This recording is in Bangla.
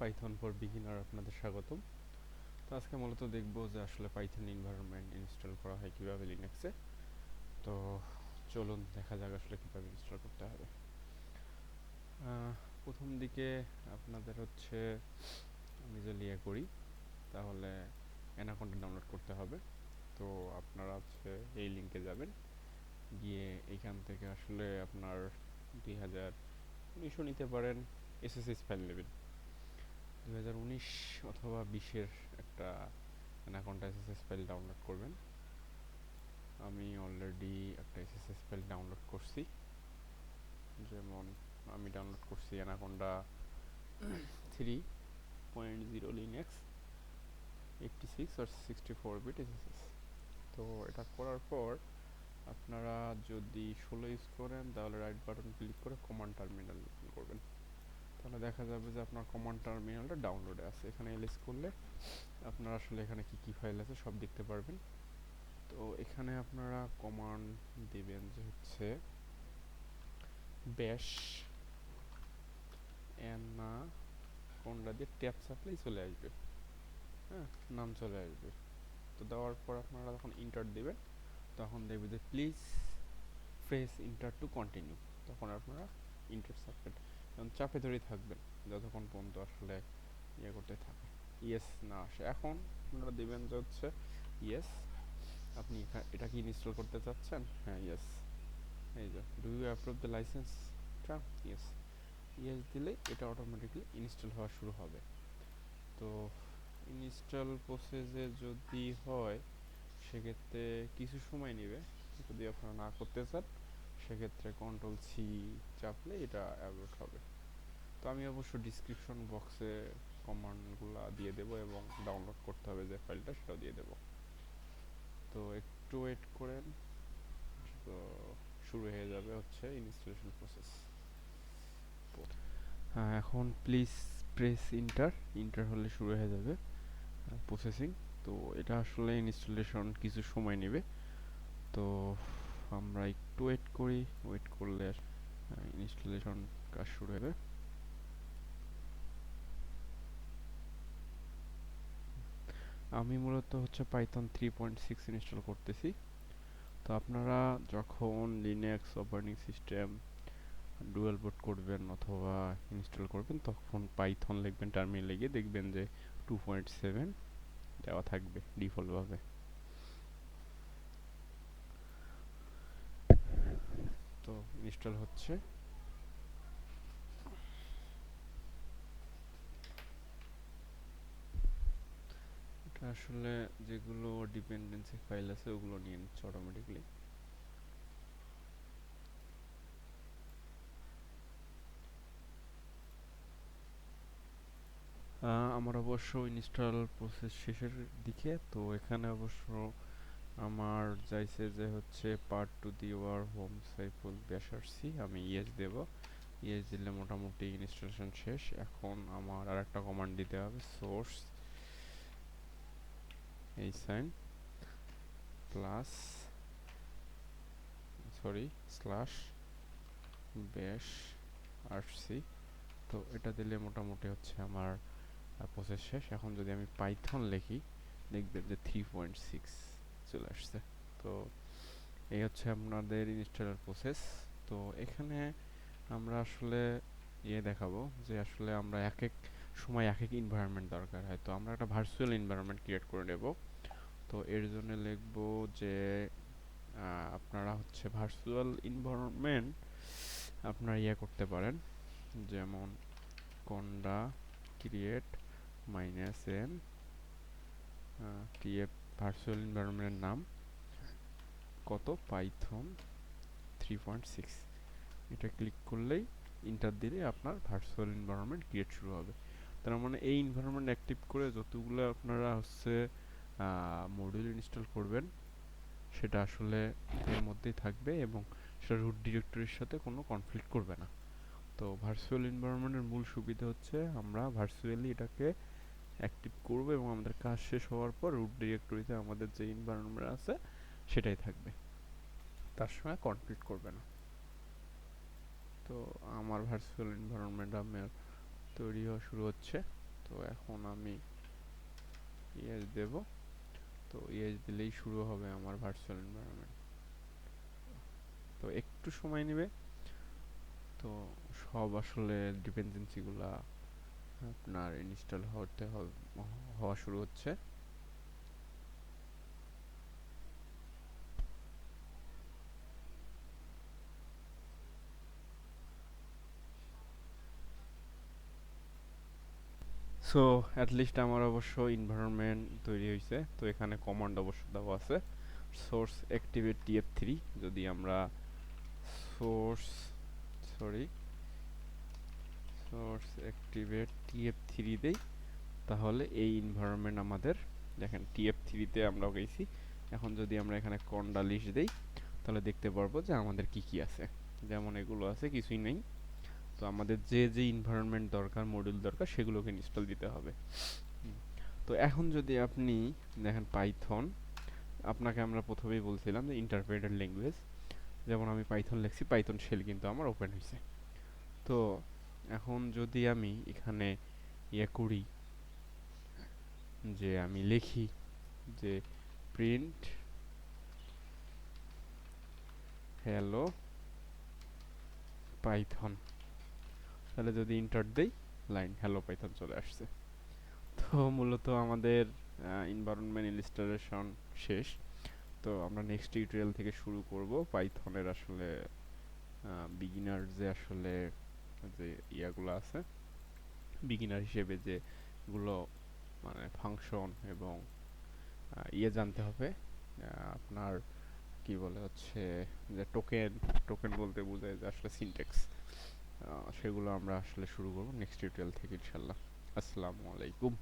পাইথন ফর বিগিনার আপনাদের স্বাগতম। তো আজকে মূলত দেখব যে আসলে পাইথন এনভায়রনমেন্ট ইনস্টল করা হয় কিভাবে লিনাক্সে। তো চলুন দেখা যাক আসলে কিভাবে ইনস্টল করতে হবে। প্রথম দিকে আপনাদের হচ্ছে আমি যদি করি তাহলে অ্যানাকন্ডা ডাউনলোড করতে হবে। তো আপনারা হচ্ছে এই লিঙ্কে যাবেন, গিয়ে এইখান থেকে আসলে আপনার 2019ও নিতে পারেন, এসএসএস ফাইল নেবেন। 2019 অথবা 20-এর একটা অ্যানাকন্ডা এসএসএস ফাইল ডাউনলোড করবেন। আমি অলরেডি একটা এসএসএস ফাইল ডাউনলোড করছি, যেমন আমি ডাউনলোড করছি অ্যানাকন্ডা 3.0 লিনাক্স 86 আর 64 বিট এসএসএস। তো এটা করার পর আপনারা যদি 16 ইউজ করেন তাহলে রাইট বাটন ক্লিক করে কমান্ড টার্মিনাল করবেন। তাহলে দেখা যাবে যে আপনার কমান্ড টার্মিনালটা ডাউনলোডে আছে। এখানে এলএস করলে আপনারা আসলে এখানে কি ফাইল আছে সব দেখতে পারবেন। তো এখানে আপনারা কমান্ড দিবেন যে হচ্ছে ব্যাশ অ্যানাকন্ডা দিয়ে ট্যাব চাপলেই চলে আসবে, হ্যাঁ, নাম চলে আসবে। তো দেওয়ার পর আপনারা যখন ইন্টার দিবেন তখন দেখবে যে please press inter to continue. তখন আপনারা ইন্টার চাপবেন, কারণ চাপে ধরেই থাকবেন যতক্ষণ পর্যন্ত আসলে করতে থাকে ইয়েস না আসে। এখন আপনারা দিবেন যে হচ্ছে ইয়েস, আপনি এটা কি ইনস্টল করতে চাচ্ছেন, হ্যাঁ ইয়েস। এই যে do you approve the licence term, yes. Yes দিলে এটা অটোমেটিকলি ইনস্টল হওয়া শুরু হবে। তো ইনস্টল প্রসেসে যদি হয় সেক্ষেত্রে কিছু সময় নেবে। যদি আপনারা না করতে চান সেক্ষেত্রে কন্ট্রোল সি চাপলে এটা অ্যাবর্ট হবে। তো আমি অবশ্য ডিসক্রিপশন বক্সে কমান্ডগুলো দিয়ে দেবো এবং ডাউনলোড করতে হবে যে ফাইলটা সেটাও দিয়ে দেবো। তো একটু ওয়েট করেন, তো শুরু হয়ে যাবে হচ্ছে ইনস্টলেশন প্রসেস। এখন প্লিজ প্রেস ইন্টার, ইন্টার হলে শুরু হয়ে যাবে প্রসেসিং। তো এটা আসলে ইনস্টলেশন কিছু সময় নেবে, তো আমরা একটু ওয়েট করি। ওয়েট করলে ইনস্টলেশন কাজ শুরু হবে। আমি মূলত হচ্ছে পাইথন 3.6 ইনস্টল করতেছি। তো আপনারা যখন লিনাক্স অপারেটিং সিস্টেম ডুয়াল বুট করবেন অথবা ইনস্টল করবেন তখন পাইথন লিখবেন, টার্মিনালে গিয়ে দেখবেন যে 2.7 দেওয়া থাকবে ডিফল্টভাবে। তো ইনস্টল হচ্ছে। এটা আসলে যেগুলো ডিপেন্ডেন্সি ফাইল আছে ওগুলো নিয়ে নিচ্ছে অটোমেটিকলি। আমার অবশ্য ইনস্টল প্রসেস শেষের দিকে। তো এখানে অবশ্য আমার চাইছে যে হচ্ছে path to the var home Saiful bashrc, আমি ইয়েস দেব। ইয়েস দিলে মোটামুটি ইনস্টলেশন শেষ। এখন আমার আর একটা কমান্ড দিতে হবে, সোর্স এই সাইন প্লাস স্ল্যাশ bashrc। তো এটা দিলে মোটামুটি হচ্ছে আমার প্রসেস শেষ। এখন যদি আমি পাইথন লিখি দেখবেন যে 3.6 চলে আসছে। তো এই হচ্ছে আপনাদের ইনস্টলার প্রসেস। তো এখানে আমরা আসলে দেখাবো যে আসলে আমরা এক এক সময় এক এক এনভায়রনমেন্ট দরকার হয়। তো আমরা একটা ভার্চুয়াল এনভায়রনমেন্ট ক্রিয়েট করে নেব। তো এর জন্য লিখব যে আপনারা হচ্ছে ভার্চুয়াল এনভায়রনমেন্ট আপনারা করতে পারেন, যেমন conda create -n TF virtual এনভায়রনমেন্টের নাম কত, পাইথন 3.6। এটা ক্লিক করলেই ইন্টার দিলে আপনার ভার্চুয়াল এনভায়রনমেন্ট ক্রিয়েট শুরু হবে। তার মানে এই এনভায়রনমেন্ট অ্যাক্টিভ করে যতগুলো আপনারা হচ্ছে মডিউল ইনস্টল করবেন সেটা আসলে এর মধ্যেই থাকবে এবং সেটা রুট ডিরেক্টরির সাথে কোনো কনফ্লিক্ট করবে না। তো ভার্চুয়াল এনভায়রনমেন্টের মূল সুবিধা হচ্ছে আমরা ভার্চুয়ালি এটাকে অ্যাক্টিভ করব এবং আমাদের কাজ শেষ হওয়ার পর রুট ডিরেক্টরিতে আমাদের যে এনভায়রনমেন্ট আছে সেটাই থাকবে, তার সঙ্গে কনফ্লিক্ট করবে না। তো আমার ভার্চুয়াল এনভায়রনমেন্ট আমার তৈরি হওয়া শুরু হচ্ছে। তো এখন আমি ইয়েস দেব। তো ইয়েস দিলেই শুরু হবে আমার ভার্চুয়াল এনভায়রনমেন্ট। তো একটু সময় নেবে। তো সব আসলে ডিপেন্ডেন্সিগুলা আপনার ইনস্টল হওয়া শুরু হচ্ছে। সো অ্যাটলিস্ট আমার অবশ্য এনভায়রনমেন্ট তৈরি হয়েছে। তো এখানে কমান্ড অবশ্য দেওয়া আছে, সোর্স অ্যাক্টিভেট টিএফ3। যদি আমরা সোর্স সরি সোর্স অ্যাক্টিভেট টিএফ3 দেই, তাহলে এই এনভায়রনমেন্ট আমাদের দেখেন টিএফ3-তে আমরা গেছি। এখন যদি আমরা এখানে কন্ডা লিস্ট দেই, তাহলে দেখতে পারবো যে আমাদের কি কি আছে। যেমন এগুলো আছে, কিছুই নেই। তো আমাদের যে যে এনভায়রনমেন্ট দরকার, মডিউল দরকার, সেগুলোকে ইনস্টল দিতে হবে। তো এখন যদি আপনি দেখেন পাইথন, আপনাকে আমরা প্রথমেই বলছিলাম যে ইন্টারপ্রেটেড ল্যাঙ্গুয়েজ। যেমন আমি পাইথন লিখছি, পাইথন শেল কিন্তু আমার ওপেন হয়েছে। তো এখন যদি আমি এখানে ইয়ে করি, যে আমি লিখি যে প্রিন্ট হ্যালো পাইথন, তাহলে যদি ইন্টার দেই, লাইন হ্যালো পাইথন চলে আসছে। তো মূলত আমাদের এনভায়রনমেন্ট ইনস্টলেশন শেষ। তো আমরা নেক্সট টিউটোরিয়াল থেকে শুরু করব পাইথনের আসলে বিগিনার যে আসলে যে ইয়াগুলো আছে, বিগিনার হিসেবে যে গুলো মানে ফাংশন এবং ইয়ে জানতে হবে। আপনার কি বলে হচ্ছে যে টোকেন, টোকেন বলতে বোঝায় যে আসলে সিনট্যাক্স, সেগুলো আমরা আসলে শুরু করব নেক্সট টিউটোরিয়াল থেকে ইনশাল্লাহ। আসসালামু আলাইকুম।